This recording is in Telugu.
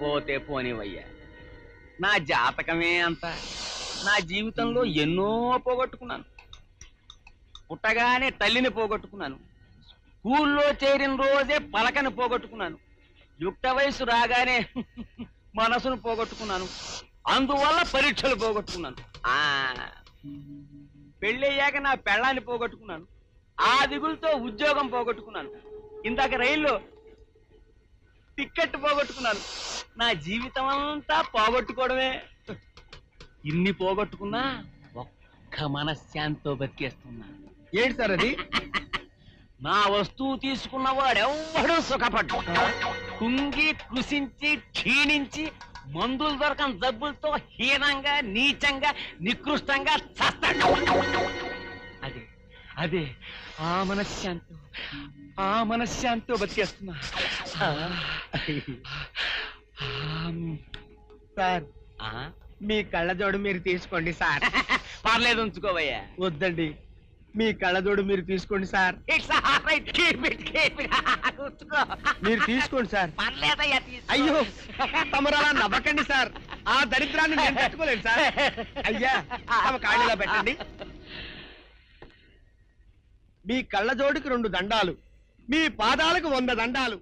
పోతే పోనివయ్యా, నా జాతకమే అంత. నా జీవితంలో ఎన్నో పోగొట్టుకున్నాను. పుట్టగానే తల్లిని పోగొట్టుకున్నాను. స్కూల్లో చేరిన రోజే పలకని పోగొట్టుకున్నాను. యుక్త వయసు రాగానే మనసును పోగొట్టుకున్నాను. అందువల్ల పరీక్షలు పోగొట్టుకున్నాను. పెళ్ళయ్యాక నా పెళ్ళాన్ని పోగొట్టుకున్నాను. ఆ దిగులతో ఉద్యోగం పోగొట్టుకున్నాను. ఇందాక రైల్లో టిక్కెట్ పోగొట్టుకున్నాను. నా జీవితం అంతా పోగొట్టుకోవడమే. ఇన్ని పోగొట్టుకున్నా ఒక్క మనశ్శాంతితో బతికేస్తున్నా. ఏంటి సార్ అది? నా వస్తువు తీసుకున్నవాడెవ్వడూ సుఖపడ్డు. కుంగి కృషించి క్షీణించి మందులు దొరకని జబ్బులతో హీనంగా నీచంగా నికృష్టంగా చస్తాడు. అదే అదే ఆ మనశ్శాంతితో బతికేస్తున్నా. సార్ మీ కళ్ళజోడు మీరు తీసుకోండి సార్. పర్లేదు, ఉంచుకోవయ్యా. వద్దండి, మీ కళ్ళజోడు మీరు తీసుకోండి సార్. మీరు తీసుకోండి సార్. పర్లేదయ్యా. అయ్యో, తమరు అలా నవ్వకండి సార్. ఆ దరిద్రాన్ని నేను తట్టుకోలేను సార్. అయ్యా, తమ కాళ్ళలా పెట్టండి. మీ కళ్ళజోడుకి 2 దండాలు, మీ పాదాలకు 100 దండాలు.